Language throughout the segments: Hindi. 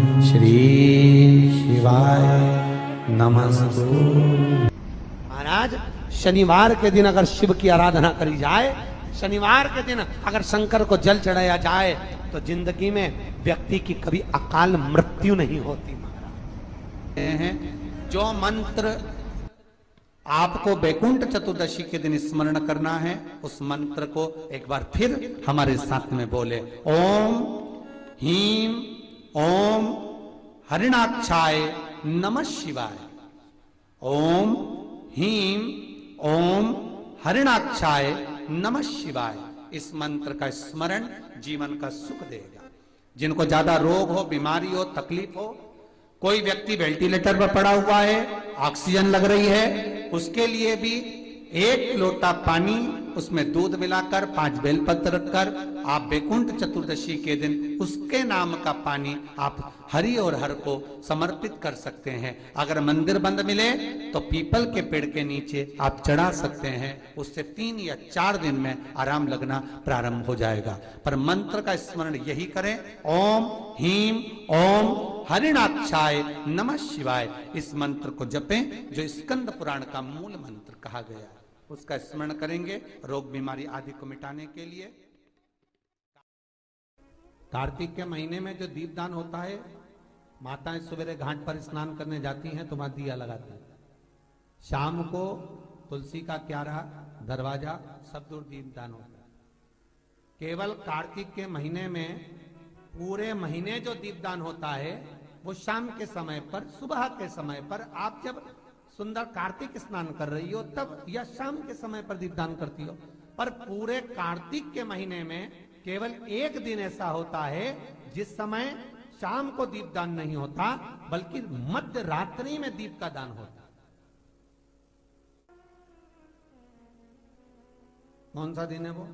श्री शिवाय नमस्तु। महाराज, शनिवार के दिन अगर शिव की आराधना करी जाए, शनिवार के दिन अगर शंकर को जल चढ़ाया जाए तो जिंदगी में व्यक्ति की कभी अकाल मृत्यु नहीं होती। महाराज, जो मंत्र आपको बैकुंठ चतुर्दशी के दिन स्मरण करना है, उस मंत्र को एक बार फिर हमारे साथ में बोले। ओम हीम ओम हरिणाक्षाय नमः शिवाय। ओम हीम ओम हरिणाक्षाय नमः शिवाय। इस मंत्र का स्मरण जीवन का सुख देगा। जिनको ज्यादा रोग हो, बीमारी हो, तकलीफ हो, कोई व्यक्ति वेंटिलेटर पर पड़ा हुआ है, ऑक्सीजन लग रही है, उसके लिए भी 1 लोटा पानी, उसमें दूध मिलाकर 5 बेलपत्र रखकर आप बैकुंठ चतुर्दशी के दिन उसके नाम का पानी आप हरि और हर को समर्पित कर सकते हैं। अगर मंदिर बंद मिले तो पीपल के पेड़ के नीचे आप चढ़ा सकते हैं। उससे 3 या 4 दिन में आराम लगना प्रारंभ हो जाएगा। पर मंत्र का स्मरण यही करें, ओम हीम ओम हरिणाक्षाय नमः शिवाय। इस मंत्र को जपें जो स्कंद पुराण का मूल मंत्र कहा गया है। उसका स्मरण करेंगे रोग बीमारी आदि को मिटाने के लिए। कार्तिक के महीने में जो दीपदान होता है, माताएं सवेरे घाट पर स्नान करने जाती हैं तो वहां दिया लगाती हैं। शाम को तुलसी का क्यारा, दरवाजा सब दूर दीपदान होता है। केवल कार्तिक के महीने में पूरे महीने जो दीपदान होता है वो शाम के समय पर, सुबह के समय पर, आप जब सुंदर कार्तिक स्नान कर रही हो तब, या शाम के समय पर दीपदान करती हो। पर पूरे कार्तिक के महीने में केवल एक दिन ऐसा होता है जिस समय शाम को दीपदान नहीं होता, बल्कि मध्य रात्रि में दीप का दान होता। कौन सा दिन है वो?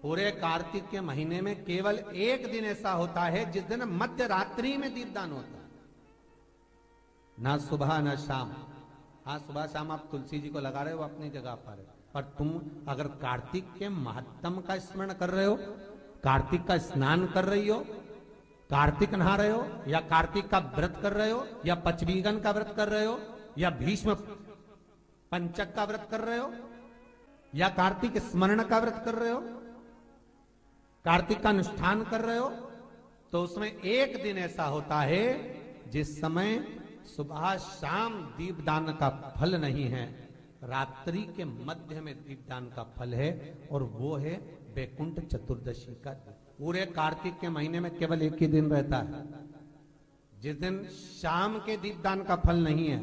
पूरे कार्तिक के महीने में केवल एक दिन ऐसा होता है जिस दिन मध्य रात्रि में दीपदान होता है। ना सुबह ना शाम। हाँ, सुबह शाम आप तुलसी जी को लगा रहे हो अपनी जगह पर तुम अगर कार्तिक के महत्तम का स्मरण कर रहे हो, कार्तिक का स्नान कर रही हो, कार्तिक नहा रहे हो, या कार्तिक का व्रत कर रहे हो, या पचवीगन का व्रत कर रहे हो, या भीष्म पंचक का व्रत कर रहे हो, या कार्तिक स्मरण का व्रत कर रहे हो, कार्तिक का अनुष्ठान कर रहे हो, तो उसमें एक दिन ऐसा होता है जिस समय सुबह शाम दीपदान का फल नहीं है, रात्रि के मध्य में दीपदान का फल है, और वो है बैकुंठ चतुर्दशी का दिन। पूरे कार्तिक के महीने में केवल एक ही दिन रहता है जिस दिन शाम के दीपदान का फल नहीं है,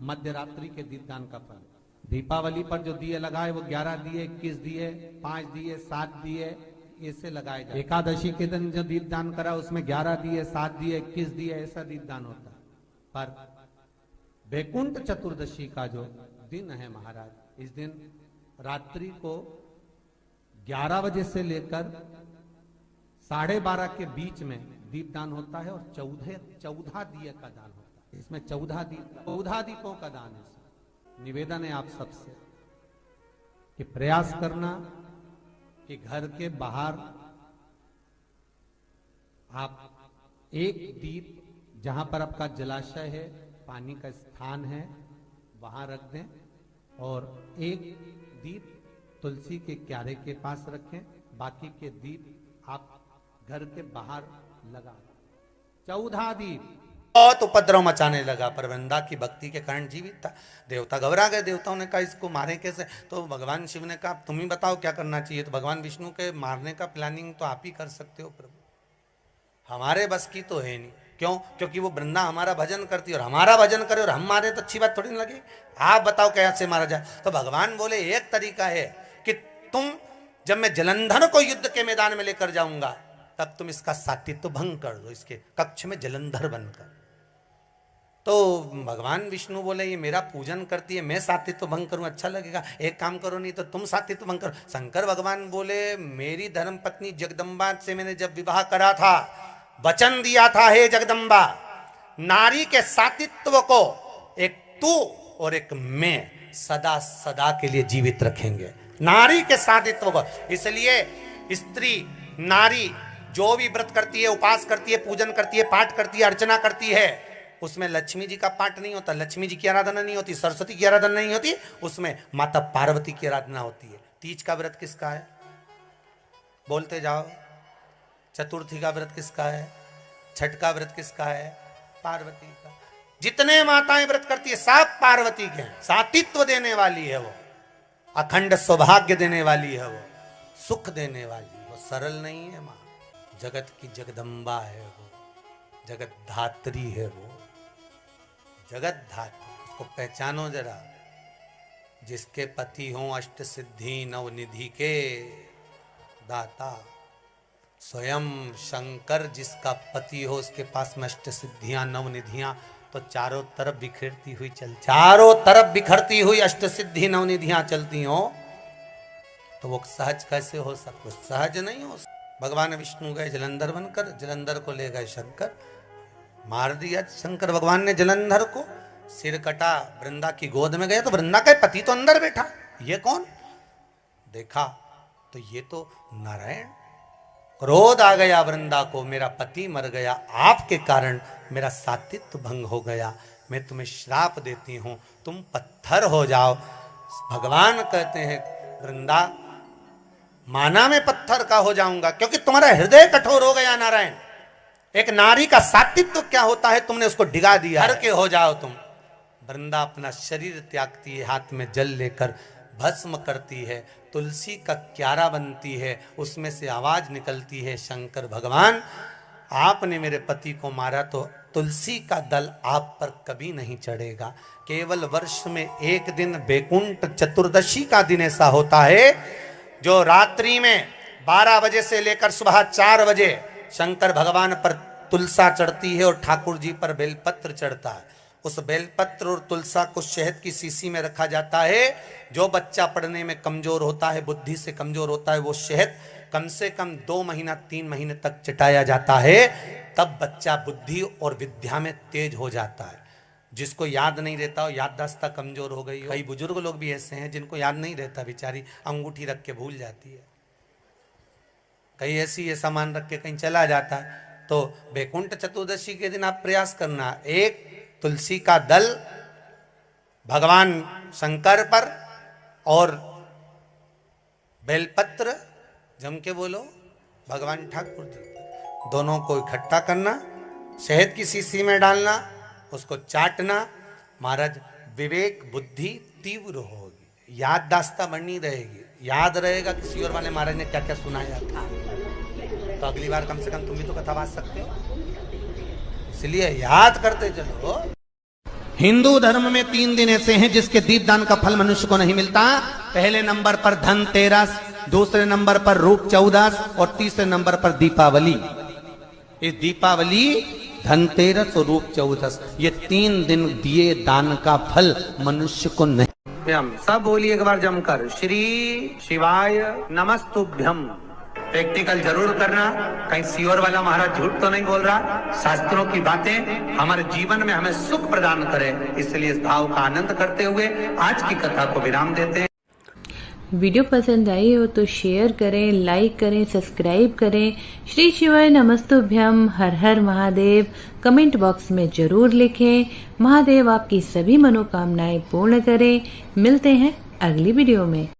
मध्य रात्रि के दीपदान का फल। दीपावली पर जो दिए लगाए वो 11 दिए, 21 दिए, 5 दिए, 7 दिए, ऐसे लगाए जाए। एकादशी के दिन जो दीपदान करा उसमें 11 दिए, 7 दिए, 21 दिए, ऐसा दीपदान होता है। पर बैकुंठ चतुर्दशी का जो दिन है महाराज, इस दिन रात्रि को 11 बजे से लेकर 12:30 के बीच में दीपदान होता है, और 14 दिए का दान होता है। इसमें 14 दीपों का दान है। निवेदन है आप सबसे कि प्रयास करना कि घर के बाहर आप एक दीप, जहां पर आपका जलाशय है, पानी का स्थान है, वहां रख दें, और एक दीप तुलसी के क्यारे के पास रखें। बाकी के दीप आप घर के बाहर लगा। 14 दीप। बहुत उपद्रव मचाने लगा, पर वृंदा की भक्ति के कारण जीवित था। देवता घबरा गए। देवताओं ने कहा इसको मारे कैसे? तो भगवान शिव ने कहा तुम ही बताओ क्या करना चाहिए। तो भगवान विष्णु के मारने का प्लानिंग तो आप ही कर सकते हो प्रभु, हमारे बस की तो है नहीं। क्यों? क्योंकि वो वृंदा हमारा भजन करती है, और हमारा भजन करे और हम मारे तो अच्छी बात थोड़ी ना लगे। आप बताओ कैसे मारा जाए? तो भगवान बोले एक तरीका है कि तुम, जब मैं जलंधर को युद्ध के मैदान में लेकर जाऊंगा तब तुम इसका सात्वित्व भंग कर दो, इसके कक्ष में जलंधर बनकर। तो भगवान विष्णु बोले ये मेरा पूजन करती है, मैं सात्वित्व भंग करूं अच्छा लगेगा? एक काम करो, नहीं तो तुम सात्वित्व भंग करो। शंकर भगवान बोले मेरी धर्म पत्नी जगदम्बा से मैंने जब विवाह करा था, वचन दिया था, हे जगदम्बा, नारी के सात्वित्व को एक तू और एक मैं सदा सदा के लिए जीवित रखेंगे, नारी के सात्वित्व को। इसलिए स्त्री, नारी जो भी व्रत करती है, उपास करती है, पूजन करती है, पाठ करती है, अर्चना करती है, उसमें लक्ष्मी जी का पाठ नहीं होता, लक्ष्मी जी की आराधना नहीं होती, सरस्वती की आराधना नहीं होती, उसमें माता पार्वती की आराधना होती है। तीज का व्रत किसका है? बोलते जाओ। चतुर्थी का व्रत किसका है? छठ का व्रत किसका है? पार्वती का। जितने माताएं व्रत करती है सब पार्वती के हैं। सातित्व देने वाली है वो, अखंड सौभाग्य देने वाली है वो, सुख देने वाली है वो। सरल नहीं है मां, जगत की जगदम्बा है वो, जगत धात्री है वो, जगत धात्री। उसको पहचानो जरा। जिसके पति हो अष्ट सिद्धि नवनिधि के दाता, स्वयं शंकर जिसका पति हो, उसके पास में अष्ट सिद्धियां नवनिधियां, तो चारों तरफ बिखरती हुई चारों तरफ बिखरती हुई अष्ट सिद्धि नवनिधियां चलती हो, तो वो सहज कैसे हो सकता? सहज नहीं हो सकता। भगवान विष्णु गए जलंधर बनकर, जलंधर को ले गए शंकर, मार दिया शंकर भगवान ने जलंधर को, सिर कटा, वृंदा की गोद में गया तो वृंदा का पति तो अंदर बैठा। ये कौन? देखा तो ये तो नारायण। क्रोध आ गया वृंदा को, मेरा पति मर गया, आपके कारण मेरा सातित्व भंग हो गया, मैं तुम्हें श्राप देती हूं, तुम पत्थर हो जाओ। भगवान कहते हैं वृंदा, माना मैं पत्थर का हो जाऊंगा क्योंकि तुम्हारा हृदय कठोर हो गया नारायण। एक नारी का सातित्व क्या होता है तुमने उसको डिगा दिया, हर के हो जाओ तुम। वृंदा अपना शरीर त्यागती है, हाथ में जल लेकर भस्म करती है, तुलसी का क्यारा बनती है, उसमें से आवाज निकलती है, शंकर भगवान आपने मेरे पति को मारा तो तुलसी का दल आप पर कभी नहीं चढ़ेगा। केवल वर्ष में एक दिन बैकुंठ चतुर्दशी का दिन ऐसा होता है जो रात्रि में 12 बजे से लेकर सुबह 4 बजे शंकर भगवान पर तुलसा चढ़ती है और ठाकुर जी पर बेलपत्र चढ़ता है। उस बेलपत्र और तुलसा को शहद की शीशी में रखा जाता है। जो बच्चा पढ़ने में कमजोर होता है, बुद्धि से कमजोर होता है, वो शहद कम से कम 2 महीना 3 महीने तक चटाया जाता है, तब बच्चा बुद्धि और विद्या में तेज हो जाता है। जिसको याद नहीं रहता हो, याददाश्त कमजोर हो गई हो, कई बुजुर्ग लोग भी ऐसे हैं जिनको याद नहीं रहता, बेचारी अंगूठी रख के भूल जाती है, कहीं ऐसी ये सामान रख के कहीं चला जाता है। तो बैकुंठ चतुर्दशी के दिन आप प्रयास करना, एक तुलसी का दल भगवान शंकर पर और बेलपत्र जम के बोलो भगवान ठाकुर जी, दोनों को इकट्ठा करना, शहद की शीशी में डालना, उसको चाटना। महाराज विवेक बुद्धि तीव्र होगी, याददाश्त बनी रहेगी, याद रहेगा किसी और वाले महाराज ने क्या क्या सुनाया था। तो अगली बार कम से कम तुम भी तो कथा बात सकते हो, इसलिए याद करते चलो। हिंदू धर्म में 3 दिन ऐसे हैं जिसके दीपदान का फल मनुष्य को नहीं मिलता। पहले नंबर पर धनतेरस, दूसरे नंबर पर रूप चौदस और तीसरे नंबर पर दीपावली। इस दीपावली, धनतेरस और रूप चौदस, ये 3 दिन दिए दान का फल मनुष्य को नहीं। हम सब बोलिए एक बार जमकर, श्री शिवाय नमस्तुभ्यम। प्रैक्टिकल जरूर करना, कहीं सियोर वाला महाराज झूठ तो नहीं बोल रहा। शास्त्रों की बातें हमारे जीवन में हमें सुख प्रदान करें, इसलिए इस भाव का आनंद करते हुए आज की कथा को विराम देते हैं। वीडियो पसंद आई हो तो शेयर करें, लाइक करें, सब्सक्राइब करें। श्री शिवाय नमस्तुभ्यम, हर हर महादेव कमेंट बॉक्स में जरूर लिखें। महादेव आपकी सभी मनोकामनाएं पूर्ण करें। मिलते हैं अगली वीडियो में।